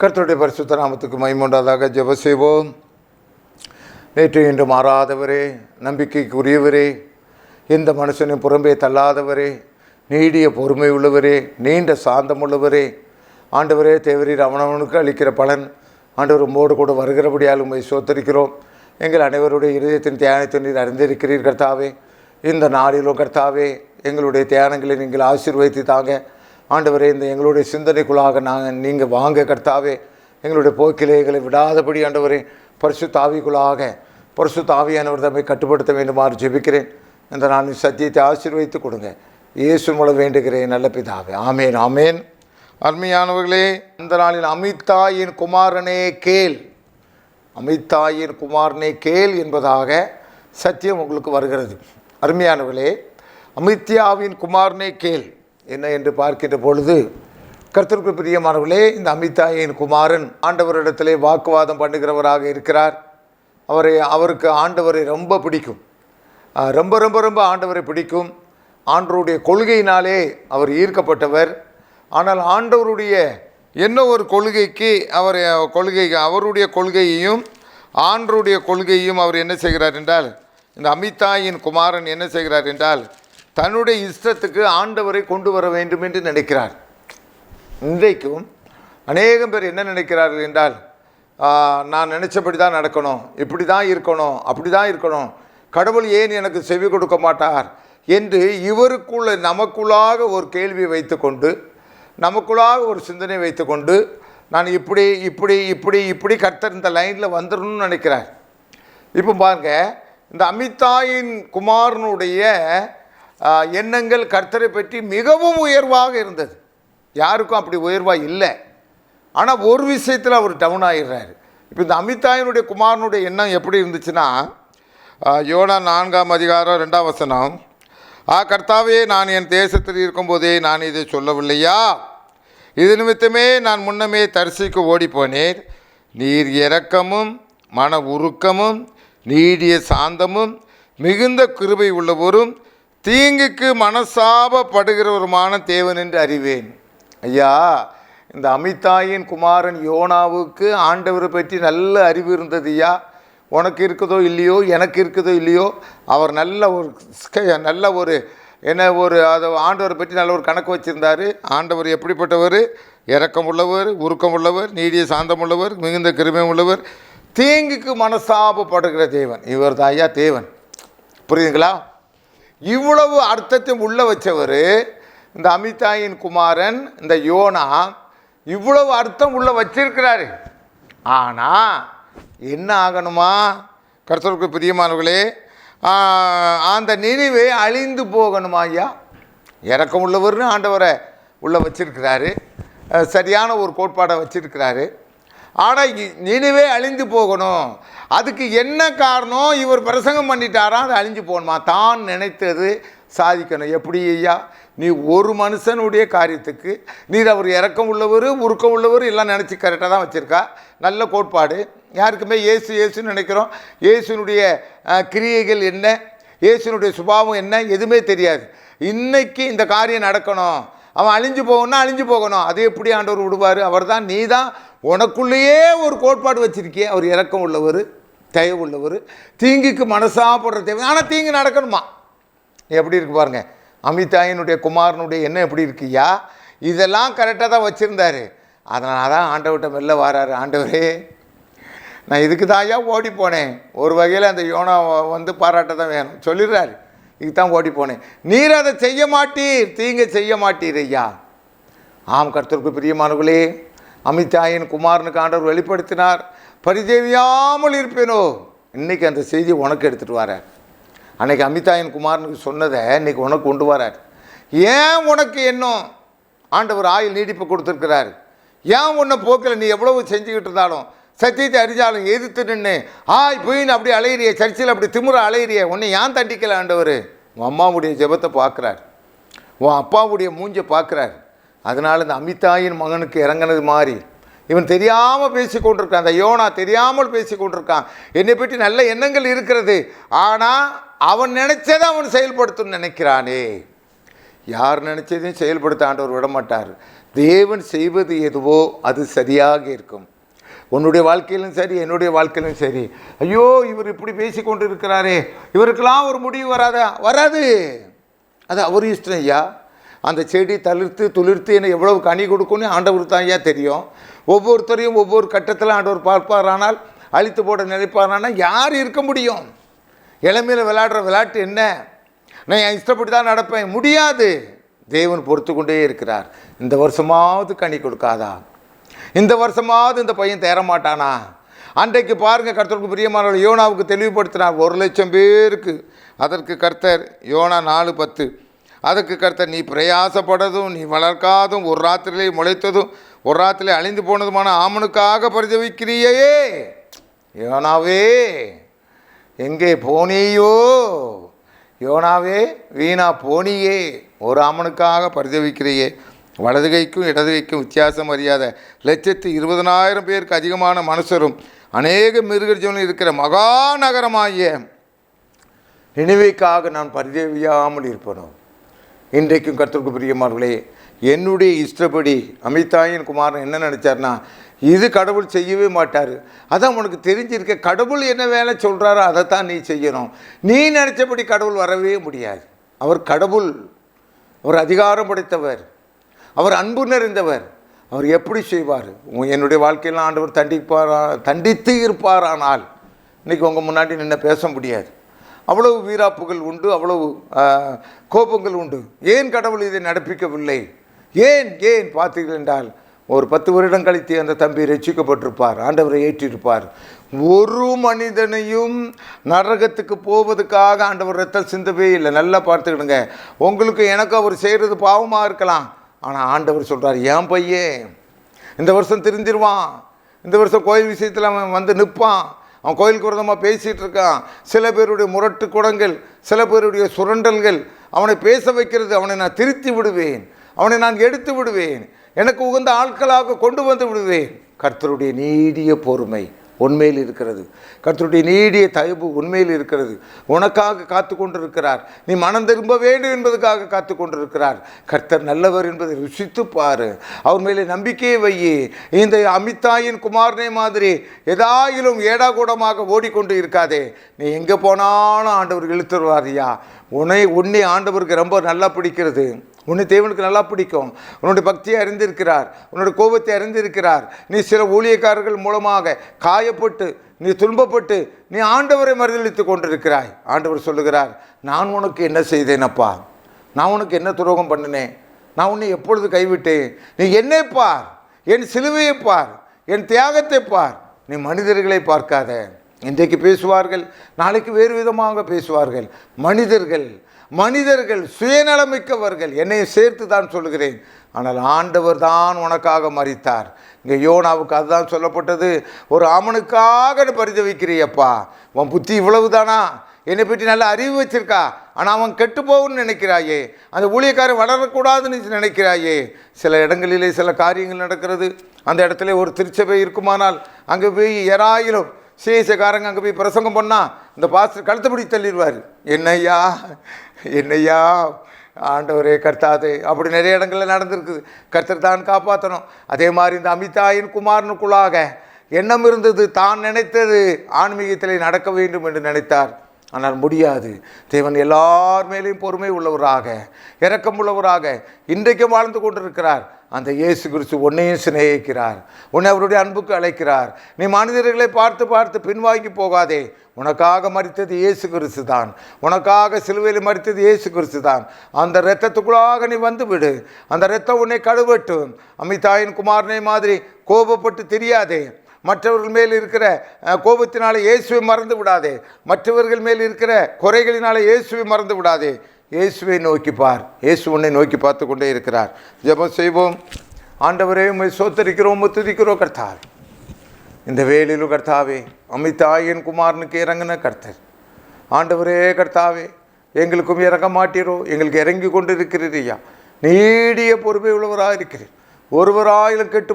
கர்த்தருடைய பரிசுத்த நாமத்துக்கு மகிமை உண்டாதாக. ஜெபம் செய்வோம். நேற்று இன்று மாறாதவரே, நம்பிக்கைக்குரியவரே, எந்த மனுஷனையும் புறம்பே தள்ளாதவரே, நீடிய பொறுமை உள்ளவரே, நீண்ட சாந்தம் உள்ளவரே, ஆண்டவரே, தேவரீர் அவனவனுக்கு அளிக்கிற பலன் ஆண்டவர் உம்மோடு கூட வருகிறபடியால் உம்மை சோத்தரிக்கிறோம். எங்கள் அனைவருடைய இதயத்தின் தியானத்தை நீர் அறிந்திருக்கிறீர் கர்த்தாவே. இந்த நாளிலும் கர்த்தாவே, எங்களுடைய தியானங்களை நீங்கள் ஆசீர்வதித்து தாங்க ஆண்டவரே. இந்த எங்களுடைய சிந்தனைக்குள்ளாக நீங்கள் வாங்க கர்த்தாவே. எங்களுடைய போக்கிலே எங்களை விடாதபடி ஆண்டவரே, பரிசுத்த ஆவிக்குள்ளாக பரிசுத்த ஆவியானவர் தம்மை கட்டுப்படுத்த வேண்டுமாறு ஜெபிக்கிறேன். இந்த நாளின் சத்தியத்தை ஆசீர்வதித்து கொடுங்க. இயேசு மூலம் வேண்டுகிறேன் நல்ல பிதாவே, ஆமேன் ஆமேன். அருமையானவர்களே, இந்த நாளில் அமித்தாயின் குமாரனே கேள், அமித்தாயின் குமாரனே கேள் என்பதாக சத்தியம் உங்களுக்கு வருகிறது. அருமையானவர்களே, அமித்யாவின் குமாரனே கேள் என்ன என்று பார்க்கின்ற பொழுது, கர்த்தருக்கு பிரியமானவர்களே, இந்த அமித்தாயின் குமாரன் ஆண்டவரிடத்திலே வாக்குவாதம் பண்ணுகிறவராக இருக்கிறார். அவருக்கு ஆண்டவரை ரொம்ப பிடிக்கும், ரொம்ப ரொம்ப ரொம்ப ஆண்டவரை பிடிக்கும். ஆண்டவருடைய கொள்கையினாலே அவர் ஈர்க்கப்பட்டவர். ஆனால் ஆண்டவருடைய என்ன ஒரு கொள்கைக்கு அவருடைய கொள்கையையும் ஆண்டவருடைய கொள்கையையும் அவர் என்ன செய்கிறார் என்றால், இந்த அமித்தாயின் குமாரன் என்ன செய்கிறார் என்றால், தன்னுடைய இஷ்டத்துக்கு ஆண்டவரை கொண்டு வர வேண்டும் என்று நினைக்கிறார். இன்றைக்கும் அநேகம் பேர் என்ன நினைக்கிறார்கள் என்றால், நான் நினச்சபடி தான் நடக்கணும், இப்படி தான் இருக்கணும், அப்படி தான் இருக்கணும், கடவுள் ஏன் எனக்கு செவி கொடுக்க மாட்டார் என்று இவருக்குள்ள நமக்குள்ளாக ஒரு கேள்வியை வைத்துக்கொண்டு, நமக்குள்ளாக ஒரு சிந்தனை வைத்துக்கொண்டு, நான் இப்படி இப்படி இப்படி இப்படி கர்த்தர் இந்த லைனில் வந்துடணும்னு நினைக்கிறார். இப்போ பாருங்க, இந்த அமித்தாயின் குமாரனுடைய எண்ணங்கள் கர்த்தரை பற்றி மிகவும் உயர்வாக இருந்தது. யாருக்கும் அப்படி உயர்வாக இல்லை. ஆனால் ஒரு விஷயத்தில் அவர் டவுன் ஆகிடுறாரு. இப்போ இந்த அமித்தாயினுடைய குமாரனுடைய எண்ணம் எப்படி இருந்துச்சுன்னா, யோனா 4:2 கர்த்தாவே, நான் என் தேசத்தில் இருக்கும்போதே நான் இதை சொல்லவில்லையா? இது நிமித்தமே நான் முன்னமே தரிசிக்கு ஓடிப்போனேன். நீர் இரக்கமும் மன உருக்கமும் நீடிய சாந்தமும் மிகுந்த கிருபை உள்ளவரும் தீங்குக்கு மனசாபப்படுகிறவருமான தேவன் என்று அறிவேன். ஐயா, இந்த அமித்தாயின் குமாரன் யோனாவுக்கு ஆண்டவரை பற்றி நல்ல அறிவு இருந்தது. ஐயா, உனக்கு இருக்குதோ இல்லையோ, எனக்கு இருக்குதோ இல்லையோ, அவர் நல்ல ஒரு அதை ஆண்டவரை பற்றி நல்ல ஒரு கணக்கு வச்சுருந்தார். ஆண்டவர் எப்படிப்பட்டவர்? இரக்கம் உள்ளவர், உருக்கம் உள்ளவர், நீடிய சாந்தம் உள்ளவர், மிகுந்த கிருபை உள்ளவர், தீங்குக்கு மனசாபப்படுகிற தேவன். இவர் தான் ஐயா தேவன். புரியுதுங்களா? இவ்வளவு அர்த்தத்தை உள்ள வச்சவர் இந்த அமித்தாயின் குமாரன், இந்த யோனா, இவ்வளவு அர்த்தம் உள்ள வச்சிருக்கிறாரு. ஆனால் என்ன ஆகணுமா? கர்த்தருக்கு பிரியமானவர்களே, அந்த நினைவே அழிந்து போகணுமா? ஐயா, இரக்கம் உள்ளவர்னு ஆண்டவரை உள்ள வச்சிருக்கிறாரு, சரியான ஒரு கோட்பாடை வச்சிருக்கிறாரு. ஆனால் நினைவே அழிந்து போகணும். அதுக்கு என்ன காரணம்? இவர் பிரசங்கம் பண்ணிட்டாரா, அது அழிஞ்சு போகணுமா? தான் நினைத்தது சாதிக்கணும். எப்படி ஐயா? நீ ஒரு மனுஷனுடைய காரியத்துக்கு நீர் அவர் இரக்கம் உள்ளவர், உருக்கம் உள்ளவர் எல்லாம் நினச்சி கரெக்டாக தான் வச்சுருக்கா. நல்ல கோட்பாடு. யாருக்குமே இயேசுன்னு நினைக்கிறோம். இயேசுனுடைய கிரியைகள் என்ன, இயேசுனுடைய சுபாவம் என்ன, எதுவுமே தெரியாது. இன்றைக்கி இந்த காரியம் நடக்கணும், அவன் அழிஞ்சு போகணும்னா அழிஞ்சு போகணும். அது எப்படி ஆண்டவர் விடுவார்? அவர் தான், நீ தான் உனக்குள்ளேயே ஒரு கோட்பாடு வச்சுருக்கியே. அவர் இரக்கம் உள்ளவர், தயவு உள்ளவர், தீங்குக்கு மனசாப்படுற தேவை. ஆனால் தீங்கு நடக்கணுமா? எப்படி இருக்கு பாருங்க. அமித்தாயினுடைய குமாரனுடைய எண்ணம் எப்படி இருக்குயா? இதெல்லாம் கரெக்டாக தான் வச்சுருந்தாரு. அதனால தான் ஆண்டவர்கிட்ட மெல்ல வராரு. ஆண்டவரே, நான் இதுக்கு தான் ஐயா ஓடி போனேன். ஒரு வகையில் அந்த யோனா பாராட்ட தான் வேணும் சொல்லிடுறாரு. இதுக்கு தான் ஓடி போனேன். நீர் அதை செய்ய மாட்டீர், தீங்க செய்ய மாட்டீர் ஐயா. ஆம், கர்த்தருக்கு பிரியமானவர்களே, அமித்தாயின் குமாரனுக்கு ஆண்டவர் வெளிப்படுத்தினார், பரிதேவியாமல் இருப்பேனோ. இன்றைக்கி அந்த செய்தி உனக்கு எடுத்துகிட்டு வரார். அன்றைக்கி அமித்தாயின் குமாரனுக்கு சொன்னதை இன்றைக்கி உனக்கு கொண்டு வரார். ஏன் உனக்கு இன்னும் ஆண்டவர் ஆயுள் நீடிப்பு கொடுத்துருக்கிறார்? ஏன் உன்னை போக்கில் நீ எவ்வளவு செஞ்சுக்கிட்டு இருந்தாலும், சத்தியத்தை அறிஞ்சாலும் எதிர்த்து நின்று போயின்னு அப்படி அலையிறிய, சர்ச்சில் அப்படி திமுற அலையிறிய, உன்னை ஏன் தண்டிக்கலை ஆண்டவர்? உன் அம்மாவுடைய ஜெபத்தை பார்க்குறார், உன் அப்பாவுடைய மூஞ்சை பார்க்குறார். அதனால் இந்த அமித்தாயின் மகனுக்கு இறங்கினது மாதிரி இவன் தெரியாமல் பேசி கொண்டிருக்கான். அந்த யோனா தெரியாமல் பேசி கொண்டிருக்கான். என்னை பற்றி நல்ல எண்ணங்கள் இருக்கிறது, ஆனால் அவன் நினைச்சதை அவன் செயல்படுத்தணும்னு நினைக்கிறானே. யார் நினச்சதையும் செயல்படுத்த ஆண்டவர் விட மாட்டார். தேவன் செய்வது எதுவோ அது சரியாக இருக்கும். உன்னுடைய வாழ்க்கையிலும் சரி, என்னுடைய வாழ்க்கையிலும் சரி, ஐயோ இவர் இப்படி பேசி கொண்டு இருக்கிறாரே, இவருக்கெல்லாம் ஒரு முடிவு வராது. அது அவர் இஷ்டம் ஐயா. அந்த செடி துளிர்த்து என்ன எவ்வளவு கனி கொடுக்கும்னு ஆண்டவர் தான் ஐயா தெரியும். ஒவ்வொருத்தரையும் ஒவ்வொரு கட்டத்தில் ஆண்டவர் பார்ப்பாரானால், அழித்து போட நினைப்பாரானால் யார் இருக்க முடியும்? இளமையில் விளையாடுற விளையாட்டு என்ன? நான் என் இஷ்டப்படி தான் நடப்பேன், முடியாது. தேவன் பொறுத்து கொண்டே இருக்கிறார். இந்த வருஷமாவது கனி கொடுக்காதா? இந்த வருஷமாவது இந்த பையன் தேரமாட்டானா? அன்றைக்கு பாருங்கள், கர்த்தருக்கு பிரியமானவர்கள் யோனாவுக்கு தெளிவுபடுத்தினார். 1,00,000 பேருக்கு. அதற்கு கர்த்தர் யோனா 4:10 அதற்கு கர்த்தர், நீ பிரயாசப்படதும் நீ வளர்க்காதும் ஒரு ராத்திரிலே முளைத்ததும் ஒரு ராத்திரிலே அழிந்து போனதுமான ஆமனுக்காக பரிதவிக்கிறியே, யோனாவே எங்கே போனியோ? யோனாவே வீணா போனியே, ஒரு ஆமனுக்காக பரிதவிக்கிறியே. வலது கைக்கும் இடது கைக்கும் வித்தியாசம் அறியாத 1,20,000 பேருக்கு அதிகமான மனுஷரும் அநேக மிருகஜீவனும் இருக்கிற மகா நகரமாகிய நினிவேக்காக நான் பரிதவியாமல் இருப்பனோ? இன்றைக்கும் கர்த்தருக்கு பிரியமானவர்களே, என்னுடைய இஷ்டப்படி அமிதாயின் குமாரன் என்ன நினச்சார்னா, இது கடவுள் செய்யவே மாட்டார். அதான் உனக்கு தெரிஞ்சிருக்க, கடவுள் என்ன வேலை சொல்கிறாரோ அதைத்தான் நீ செய்யணும். நீ நினச்சபடி கடவுள் வரவே முடியாது. அவர் கடவுள், அவர் அதிகாரம் படைத்தவர், அவர் அன்பு நிறைந்தவர். அவர் எப்படி செய்வார்? என்னுடைய வாழ்க்கையெல்லாம் ஆண்டவர் தண்டித்து இருப்பாரானால் இன்றைக்கி உங்கள் முன்னாடி நின்று பேச முடியாது. அவ்வளவு வீராப்புகள் உண்டு, அவ்வளவு கோபங்கள் உண்டு. ஏன் கடவுள் இதை நடப்பிக்கவில்லை? ஏன் பார்த்தீர்கள் என்றால், ஒரு 10 வருடம் கழித்து அந்த தம்பி ரட்சிக்கப்பட்டிருப்பார், ஆண்டவரை ஏற்றிருப்பார். ஒரு மனிதனையும் நரகத்துக்கு போவதுக்காக ஆண்டவர் ரத்தம் சிந்தவே இல்லை. நல்லா பார்த்துக்கிடுங்க. உங்களுக்கு எனக்கு அவர் செய்கிறது பாவமாக இருக்கலாம், ஆனால் ஆண்டவர் சொல்கிறார், என் பையன் இந்த வருஷம் திருந்திருவான், இந்த வருஷம் கோயில் விஷயத்தில் அவன் வந்து நிற்பான், அவன் கோயிலுக்கு விரதமாக பேசிகிட்டு இருக்கான். சில பேருடைய முரட்டு குடங்கள், சில பேருடைய சுரண்டல்கள் அவனை பேச வைக்கிறது. அவனை நான் திருத்தி விடுவேன், அவனை நான் எடுத்து விடுவேன், எனக்கு உகந்த ஆட்களாக கொண்டு வந்து விடுவேன். கர்த்தருடைய நீடிய பொறுமை உண்மையில் இருக்கிறது. கர்த்தருடைய நீடிய தயவு உண்மையில் இருக்கிறது. உனக்காக காத்து கொண்டிருக்கிறார். நீ மனம் திரும்ப வேண்டும் என்பதற்காக காத்து கொண்டிருக்கிறார். கர்த்தர் நல்லவர் என்பதை ருசித்து பாரு. அவர் மேலே நம்பிக்கையை வையே. இந்த அமிதாயின் குமாரனே மாதிரி ஏதாயிலும் ஏடாகூடமாக ஓடிக்கொண்டு இருக்காதே. நீ எங்கே போனாலும் ஆண்டவர் இழுத்துருவாரியா. உன்னை ஆண்டவருக்கு ரொம்ப நல்லா பிடிக்கிறது. உன்னை தேவனுக்கு நல்லா பிடிக்கும். உன்னுடைய பக்தியை அறிந்திருக்கிறார், உன்னுடைய கோபத்தை அறிந்திருக்கிறார். நீ சில ஊழியக்காரர்கள் மூலமாக காயப்பட்டு, நீ துன்பப்பட்டு, நீ ஆண்டவரை மறுதளித்து கொண்டிருக்கிறாய். ஆண்டவர் சொல்லுகிறார், நான் உனக்கு என்ன செய்தேனப்பா? நான் உனக்கு என்ன துரோகம் பண்ணினேன்? நான் உன்னை எப்பொழுது கைவிட்டேன்? நீ என்னை பார், என் சிலுவையை பார், என் தியாகத்தை பார். நீ மனிதர்களை பார்க்காத. இன்றைக்கு பேசுவார்கள், நாளைக்கு வேறு விதமாக பேசுவார்கள். மனிதர்கள் சுயநலமிக்கவர்கள். என்னை சேர்த்து தான் சொல்லுகிறேன். ஆனால் ஆண்டவர் தான் உனக்காக மரித்தார். இங்கே யோனாவுக்கு அதுதான் சொல்லப்பட்டது. ஒரு ஆமனுக்காக பரிதவிக்கிறியப்பா, உன் புத்தி இவ்வளவு தானா? என்னை பற்றி நல்ல அறிவு வச்சிருக்கா, ஆனால் அவன் கெட்டு போகும்னு நினைக்கிறாயே, அந்த ஊழியக்காரன் வளரக்கூடாதுன்னு நினைக்கிறாயே. சில இடங்களிலே சில காரியங்கள் நடக்கிறது. அந்த இடத்துல ஒரு திருச்சபை இருக்குமானால் அங்கே போய் யாராயிலும் சேஷக்காரங்க அங்கே போய் பிரசங்கம் பண்ணால் இந்த பாஸ்டர் கழுத்தப்படி தள்ளிடுவார். என்னையா ஆண்டவரே கர்த்தாதே. அப்படி நிறைய இடங்களில் நடந்திருக்குது. கர்த்தர் தான் காப்பாற்றணும். அதே மாதிரி இந்த அமிதாயின் குமாரனுக்குள்ளாக எண்ணம் இருந்தது, தான் நினைத்தது ஆன்மீகத்தில் நடக்க வேண்டும் என்று நினைத்தார். ஆனால் முடியாது. தேவன் எல்லார் மேலேயும் பொறுமை உள்ளவராக, இரக்கம் உள்ளவராக இன்றைக்கும் வாழ்ந்து கொண்டிருக்கிறார். அந்த இயேசு கிறிஸ்து உன்னையும் சிநேகிக்கிறார், உன்னை அவருடைய அன்புக்கு அழைக்கிறார். நீ மனிதர்களை பார்த்து பின்வாங்கி போகாதே. உனக்காக மரித்தது இயேசு கிறிஸ்து தான். உனக்காக சிலுவையில் மரித்தது இயேசு கிறிஸ்து தான். அந்த இரத்தத்துக்குள்ளாக நீ வந்து விடு. அந்த இரத்தம் உன்னை கழுவட்டும். அமிதாயின் குமாரனை மாதிரி கோபப்பட்டு தெரியாதே. மற்றவர்கள் மேல் இருக்கிற கோபத்தினாலே இயேசுவை மறந்து விடாதே. மற்றவர்கள் மேல் இருக்கிற குறைகளினாலே இயேசுவை மறந்து விடாதே. இயேசுவை நோக்கி பார். இயேசு உன்னை நோக்கி பார்த்து கொண்டே இருக்கிறார். ஜெபம் செய்வோம். ஆண்டவரே, உம்மை சோத்தரிக்கிறோம், துதிக்கிறோம் கர்த்தாவே. இந்த வேளையிலும் கர்த்தாவே, அமிதாயின் குமாரனுக்கு இறங்கின கர்த்தர் ஆண்டவரே கர்த்தாவே, எங்களுக்கும் இறங்க மாட்டீரோ? எங்களுக்கு இறங்கி கொண்டு இருக்கிறீரையா. நீடிய பொறுமை உள்ளவராக இருக்கிறீர். ஒருவராயிலும் கெட்டு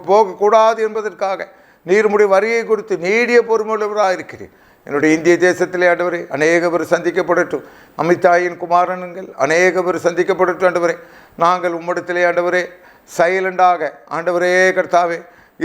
போகக்கூடாது என்பதற்காக நீர்முடைய வரியை கொடுத்து நீடிய பொறுமை உள்ளவராக இருக்கிறீர். என்னுடைய இந்திய தேசத்திலே ஆண்டவரே அநேக பேர் சந்திக்கப்படட்டும். அமிதாயின் குமாரனுங்கள் அநேக பேர் சந்திக்கப்படட்டும் ஆண்டவரே. நாங்கள் உம்மிடத்திலே ஆண்டவரே சைலண்டாக ஆண்டவரே கர்த்தாவே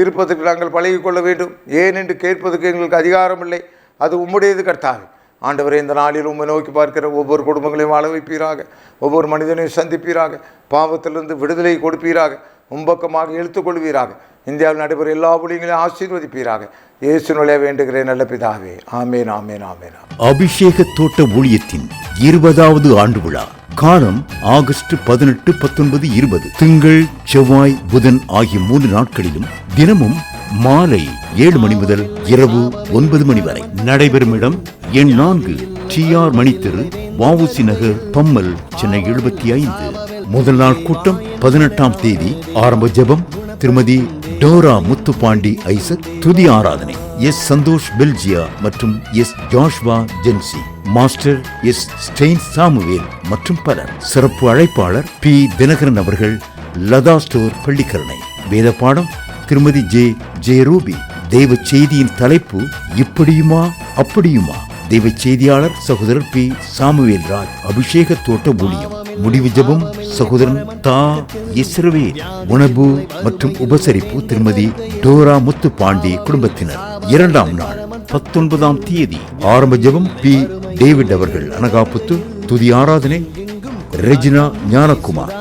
இருப்பதற்கு நாங்கள் பழகிக்கொள்ள வேண்டும். ஏன் என்று கேட்பதற்கு எங்களுக்கு அதிகாரம் இல்லை, அது உம்முடையது கர்த்தாவே. ஆண்டவரே, இந்த நாளில் உம்மை நோக்கி பார்க்கிற ஒவ்வொரு குடும்பங்களையும் வாழ வைப்பீராக, ஒவ்வொரு மனிதனையும் சந்திப்பீராக, பாவத்திலிருந்து விடுதலை கொடுப்பீராக, முன்பக்கமாக இழுத்துக்கொள்வீராக. இந்தியாவில் நடைபெற எல்லா ஊழியங்களையும் ஆசீர்வதிப்பீராக. இயேசுவினாலே வேண்டுகிறேன் நல்ல பிதாவே. ஆமேன், ஆமேன், ஆமேன். அபிஷேக தோட்ட ஊழியத்தின் 20வது ஆண்டு விழா. காலம் ஆகஸ்ட் 18, 19, 20. திங்கள், செவ்வாய், புதன் ஆகிய 3 நாட்களிலும் தினமும் மாலை 7 மணி முதல் இரவு 9 மணி வரை நடைபெறும் இடம் எண் 4 TR மணி தெரு, வஉசி நகர், பம்மல், சென்னை 75. முதல் நாள் கூட்டம் 18ஆம் தேதி. ஆரம்ப ஜெபம் திருமதி டோரா முத்துப்பாண்டி ஐசக். துதி ஆராதனை எஸ் சந்தோஷ் பெல்ஜியா மற்றும் S Joshua Jency. Master S Stein Samuel மற்றும் பலர். சிறப்பு அழைப்பாளர் பி தினகரன் அவர்கள், லதா ஸ்டோர், பள்ளிக்கரணை. வேத பாடம் திருமதி ஜே ரூபி. தெய்வ செய்தியின் தலைப்பு இப்படியுமா அப்படியுமா. தெய்வ செய்தியாளர் சகோதரர் பி சாமுவேல் ராஜ். அபிஷேக தோட்ட ஊழியம். முடிவு ஜெபம் சகோதரன் தா இஸ்ரவேல். உணவு மற்றும் உபசரிப்பு திருமதி டோரா முத்துப்பாண்டி குடும்பத்தினர். 2ஆம் நாள் 19ஆம் தேதி. ஆரம்ப ஜெபம் பி டேவிட் அவர்கள், அனகாபுத்து. துதி ஆராதனை ரெஜினா ஞானகுமார்,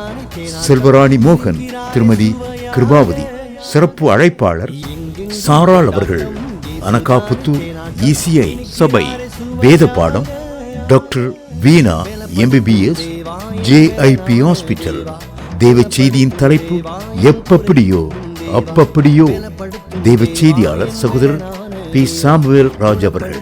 செல்வராணி மோகன், திருமதி கிருபாவதி. சிறப்பு அழைப்பாளர் சாராள் அவர்கள், அனகாபுத்து ECI சபை. வேத பாடம் டாக்டர் வீணா MBBS, JIP ஹாஸ்பிட்டல். தேவ செய்தியின் தலைப்பு எப்படியோ அப்பப்படியோ. தேவ செய்தியாளர் சகோதரர் பி சாமுவேல் ராஜ் அவர்கள்.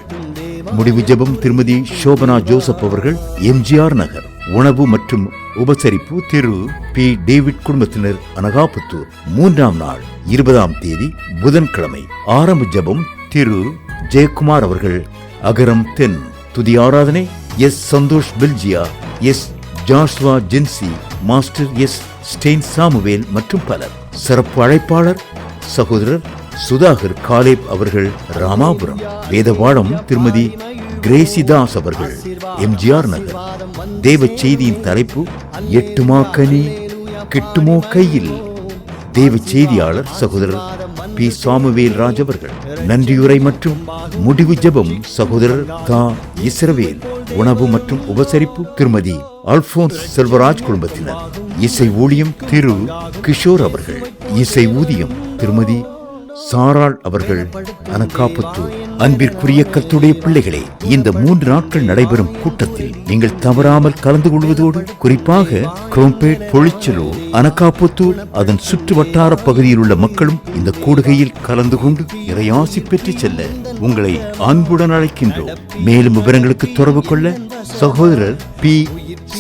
முடிவு ஜெபம் திருமதி சோபனா ஜோசப் அவர்கள், MGR நகர். உணவு மற்றும் உபசரிப்பு திரு பி டேவிட் குடும்பத்தினர், அனகாபுத்தூர். 3ஆம் நாள் 20ஆம் தேதி புதன்கிழமை. ஆரம்ப ஜெபம் திரு ஜெயக்குமார் அவர்கள், அகரம் தென். துதி ஆராதனை S Santhosh Belgia, S Joshua Jency, master S Stein Samuel மற்றும் பலர். சிறப்பு அழைப்பாளர் சகோதரர் சுதாகர் காலேப் அவர்கள், ராமாபுரம். வேதபாடம் திருமதி கிரேசிதாஸ் அவர்கள், MGR நகர். தேவ செய்தியின் தலைப்பு எட்டுமா கனி கிட்டுமோ கையில். தேவ செய்தியாளர் சகோதரர் பி சாமுவேல் ராஜ் அவர்கள். நன்றியுரை மற்றும் முடிவு ஜெபம் சகோதரர் தா இஸ்ரவேல். உணவு மற்றும் உபசரிப்பு திருமதி அல்போன்ஸ் செல்வராஜ் குடும்பத்தினர். இசை ஊழியம் திரு கிஷோர் அவர்கள். இசை ஊதியம் திருமதி சாராள் அவர்கள், அனகாபுத்தூர். அன்பிற்குரிய கர்த்தருடைய பிள்ளைகளே, இந்த 3 நாட்கள் நடைபெறும் கூட்டத்தில் நீங்கள் தவறாமல் கலந்து கொள்வதோடு, குறிப்பாக குரோம்பேட், பொழிச்சலூர், அனகாபுத்தூர் அதன் சுற்று வட்டார பகுதியில் உள்ள மக்களும் இந்த கூடுகையில் கலந்து கொண்டு இறையாசி பெற்று செல்ல உங்களை அன்புடன் அழைக்கின்றோம். மேலும் விவரங்களுக்கு தொடர்பு கொள்ள சகோதரர் பி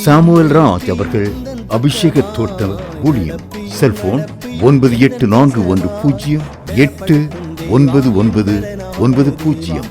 சாமுவேல் ராஜ் அவர்கள், அபிஷேக தோட்டம் ஊழியம். செல்போன் 9841089990.